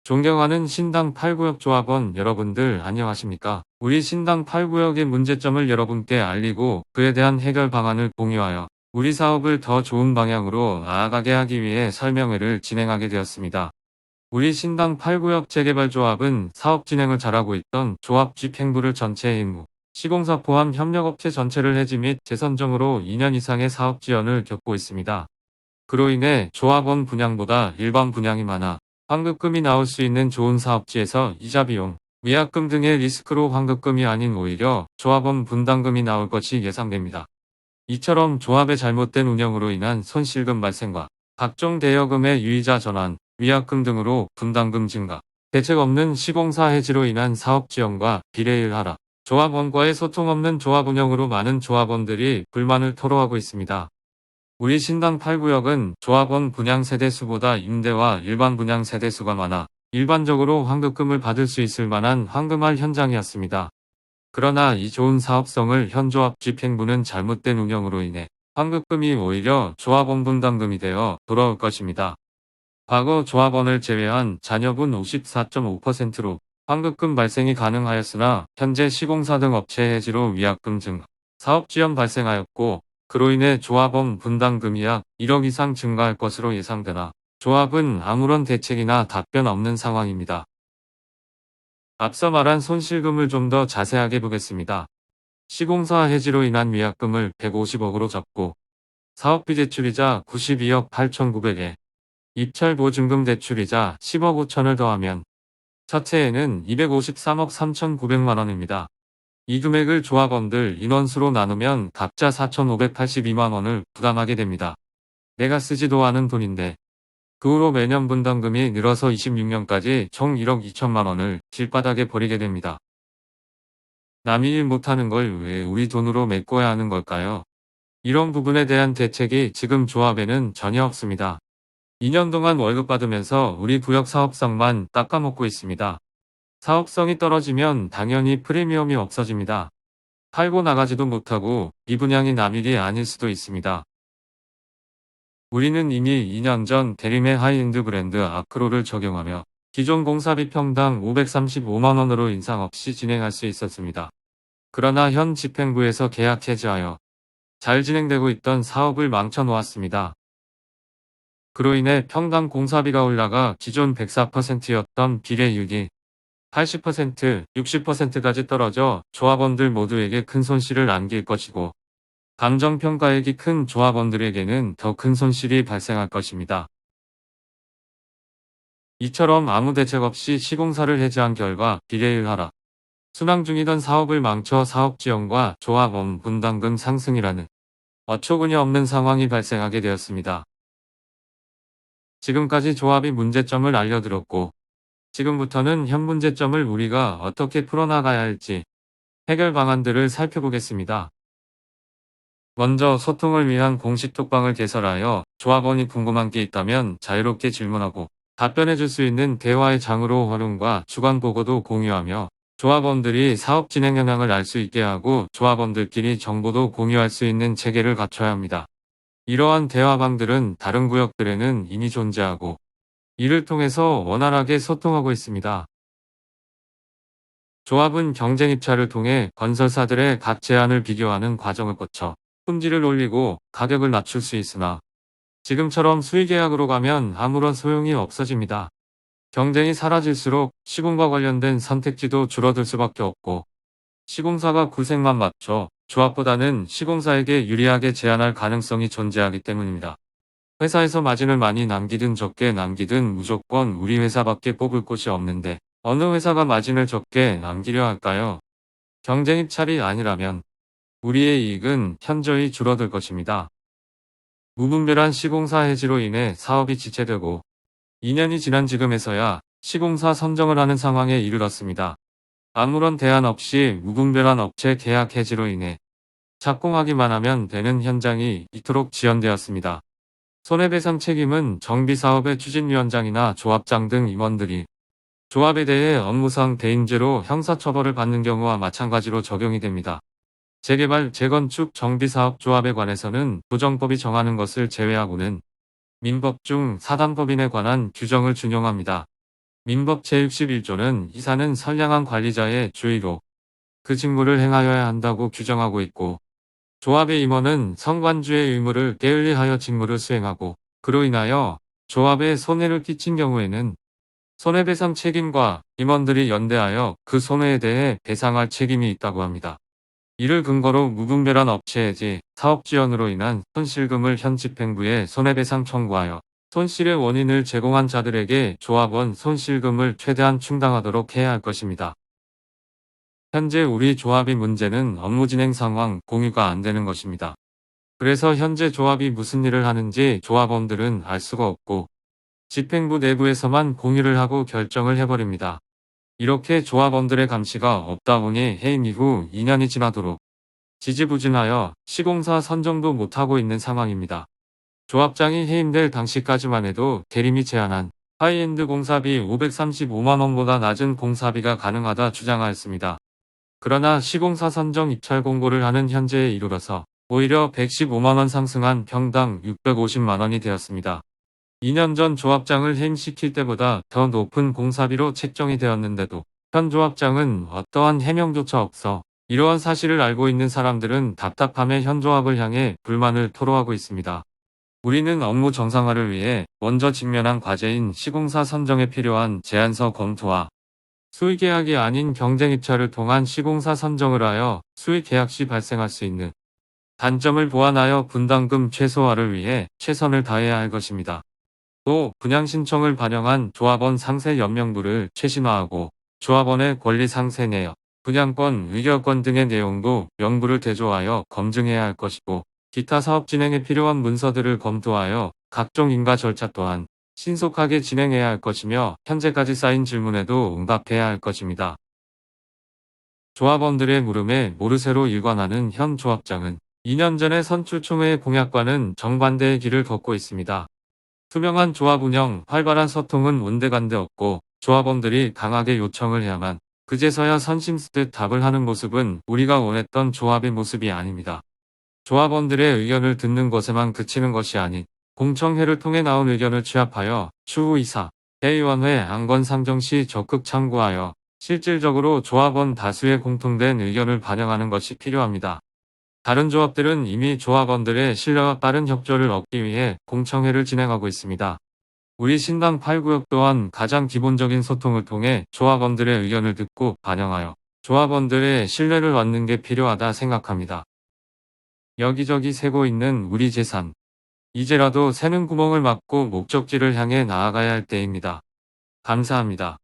존경하는 신당 8구역 조합원 여러분들 안녕하십니까? 우리 신당 8구역의 문제점을 여러분께 알리고 그에 대한 해결 방안을 공유하여 우리 사업을 더 좋은 방향으로 나아가게 하기 위해 설명회를 진행하게 되었습니다. 우리 신당 8구역 재개발조합은 사업 진행을 잘하고 있던 조합 집행부를 전체 임무, 시공사 포함 협력업체 전체를 해지 및 재선정으로 2년 이상의 사업 지연을 겪고 있습니다. 그로 인해 조합원 분양보다 일반 분양이 많아 환급금이 나올 수 있는 좋은 사업지에서 이자 비용, 위약금 등의 리스크로 환급금이 아닌 오히려 조합원 분담금이 나올 것이 예상됩니다. 이처럼 조합의 잘못된 운영으로 인한 손실금 발생과 각종 대여금의 유이자 전환, 위약금 등으로 분담금 증가, 대책 없는 시공사 해지로 인한 사업 지연과 비례일 하락, 조합원과의 소통 없는 조합 운영으로 많은 조합원들이 불만을 토로하고 있습니다. 우리 신당 8구역은 조합원 분양 세대수보다 임대와 일반 분양 세대수가 많아 일반적으로 환급금을 받을 수 있을 만한 황금알 현장이었습니다. 그러나 이 좋은 사업성을 현 조합 집행부는 잘못된 운영으로 인해 환급금이 오히려 조합원 분담금이 되어 돌아올 것입니다. 과거 조합원을 제외한 잔여분 54.5%로 환급금 발생이 가능하였으나 현재 시공사 등 업체 해지로 위약금 증가, 사업 지연 발생하였고 그로 인해 조합원 분담금이 약 1억 이상 증가할 것으로 예상되나 조합은 아무런 대책이나 답변 없는 상황입니다. 앞서 말한 손실금을 좀 더 자세하게 보겠습니다. 시공사 해지로 인한 위약금을 150억으로 잡고 사업비 대출이자 92억 8,900에 입찰 보증금 대출이자 10억 5천을 더하면 차체에는 253억 3,900만 원입니다. 이 금액을 조합원들 인원수로 나누면 각자 4,582만 원을 부담하게 됩니다. 내가 쓰지도 않은 돈인데 그 후로 매년 분담금이 늘어서 26년까지 총 1억 2천만 원을 길바닥에 버리게 됩니다. 남이 일 못하는 걸 왜 우리 돈으로 메꿔야 하는 걸까요? 이런 부분에 대한 대책이 지금 조합에는 전혀 없습니다. 2년 동안 월급 받으면서 우리 구역 사업성만 닦아먹고 있습니다. 사업성이 떨어지면 당연히 프리미엄이 없어집니다. 팔고 나가지도 못하고 미분양이 남일이 아닐 수도 있습니다. 우리는 이미 2년 전 대림의 하이엔드 브랜드 아크로를 적용하며 기존 공사비 평당 535만 원으로 인상 없이 진행할 수 있었습니다. 그러나 현 집행부에서 계약 해지하여 잘 진행되고 있던 사업을 망쳐놓았습니다. 그로 인해 평당 공사비가 올라가 기존 104%였던 비례율이 80%, 60%까지 떨어져 조합원들 모두에게 큰 손실을 안길 것이고 감정평가액이 큰 조합원들에게는 더 큰 손실이 발생할 것입니다. 이처럼 아무 대책 없이 시공사를 해지한 결과 비례율 하락, 순항 중이던 사업을 망쳐 사업 지연과 조합원 분담금 상승이라는 어처구니 없는 상황이 발생하게 되었습니다. 지금까지 조합이 문제점을 알려드렸고 지금부터는 현 문제점을 우리가 어떻게 풀어나가야 할지 해결 방안들을 살펴보겠습니다. 먼저 소통을 위한 공식 톡방을 개설하여 조합원이 궁금한 게 있다면 자유롭게 질문하고 답변해 줄 수 있는 대화의 장으로 활용과 주간 보고도 공유하며 조합원들이 사업 진행 현황을 알 수 있게 하고 조합원들끼리 정보도 공유할 수 있는 체계를 갖춰야 합니다. 이러한 대화방들은 다른 구역들에는 이미 존재하고 이를 통해서 원활하게 소통하고 있습니다. 조합은 경쟁 입찰을 통해 건설사들의 각 제안을 비교하는 과정을 거쳐 품질을 올리고 가격을 낮출 수 있으나 지금처럼 수의계약으로 가면 아무런 소용이 없어집니다. 경쟁이 사라질수록 시공과 관련된 선택지도 줄어들 수밖에 없고 시공사가 구색만 맞춰 조합보다는 시공사에게 유리하게 제안할 가능성이 존재하기 때문입니다. 회사에서 마진을 많이 남기든 적게 남기든 무조건 우리 회사밖에 뽑을 곳이 없는데 어느 회사가 마진을 적게 남기려 할까요? 경쟁 입찰이 아니라면 우리의 이익은 현저히 줄어들 것입니다. 무분별한 시공사 해지로 인해 사업이 지체되고 2년이 지난 지금에서야 시공사 선정을 하는 상황에 이르렀습니다. 아무런 대안 없이 무분별한 업체 계약 해지로 인해 착공하기만 하면 되는 현장이 이토록 지연되었습니다. 손해배상 책임은 정비사업의 추진위원장이나 조합장 등 임원들이 조합에 대해 업무상 대인죄로 형사처벌을 받는 경우와 마찬가지로 적용이 됩니다. 재개발, 재건축, 정비사업 조합에 관해서는 부정법이 정하는 것을 제외하고는 민법 중 사단법인에 관한 규정을 준용합니다. 민법 제61조는 이사는 선량한 관리자의 주의로 그 직무를 행하여야 한다고 규정하고 있고, 조합의 임원은 성관주의 의무를 게을리하여 직무를 수행하고 그로 인하여 조합에 손해를 끼친 경우에는 손해배상 책임과 임원들이 연대하여 그 손해에 대해 배상할 책임이 있다고 합니다. 이를 근거로 무분별한 업체 해지, 사업 지연으로 인한 손실금을 현 집행부에 손해배상 청구하여 손실의 원인을 제공한 자들에게 조합원 손실금을 최대한 충당하도록 해야 할 것입니다. 현재 우리 조합의 문제는 업무 진행 상황 공유가 안 되는 것입니다. 그래서 현재 조합이 무슨 일을 하는지 조합원들은 알 수가 없고 집행부 내부에서만 공유를 하고 결정을 해버립니다. 이렇게 조합원들의 감시가 없다 보니 해임 이후 2년이 지나도록 지지부진하여 시공사 선정도 못하고 있는 상황입니다. 조합장이 해임될 당시까지만 해도 대림이 제안한 하이엔드 공사비 535만원보다 낮은 공사비가 가능하다 주장하였습니다. 그러나 시공사 선정 입찰 공고를 하는 현재에 이르러서 오히려 115만원 상승한 평당 650만원이 되었습니다. 2년 전 조합장을 해임시킬 때보다 더 높은 공사비로 책정이 되었는데도 현 조합장은 어떠한 해명조차 없어 이러한 사실을 알고 있는 사람들은 답답함에 현 조합을 향해 불만을 토로하고 있습니다. 우리는 업무 정상화를 위해 먼저 직면한 과제인 시공사 선정에 필요한 제안서 검토와 수의계약이 아닌 경쟁입찰을 통한 시공사 선정을 하여 수의계약 시 발생할 수 있는 단점을 보완하여 분담금 최소화를 위해 최선을 다해야 할 것입니다. 또 분양 신청을 반영한 조합원 상세 연명부를 최신화하고 조합원의 권리 상세 내역, 분양권, 의결권 등의 내용도 명부를 대조하여 검증해야 할 것이고 기타 사업 진행에 필요한 문서들을 검토하여 각종 인가 절차 또한 신속하게 진행해야 할 것이며 현재까지 쌓인 질문에도 응답해야 할 것입니다. 조합원들의 물음에 모르쇠로 일관하는 현 조합장은 2년 전의 선출총회의 공약과는 정반대의 길을 걷고 있습니다. 투명한 조합 운영, 활발한 소통은 온데간데 없고 조합원들이 강하게 요청을 해야만 그제서야 선심쓰듯 답을 하는 모습은 우리가 원했던 조합의 모습이 아닙니다. 조합원들의 의견을 듣는 것에만 그치는 것이 아닌 공청회를 통해 나온 의견을 취합하여 추후 이사, 회의원회 안건 상정 시 적극 참고하여 실질적으로 조합원 다수의 공통된 의견을 반영하는 것이 필요합니다. 다른 조합들은 이미 조합원들의 신뢰와 빠른 협조를 얻기 위해 공청회를 진행하고 있습니다. 우리 신당 8구역 또한 가장 기본적인 소통을 통해 조합원들의 의견을 듣고 반영하여 조합원들의 신뢰를 얻는 게 필요하다 생각합니다. 여기저기 새고 있는 우리 재산. 이제라도 새는 구멍을 막고 목적지를 향해 나아가야 할 때입니다. 감사합니다.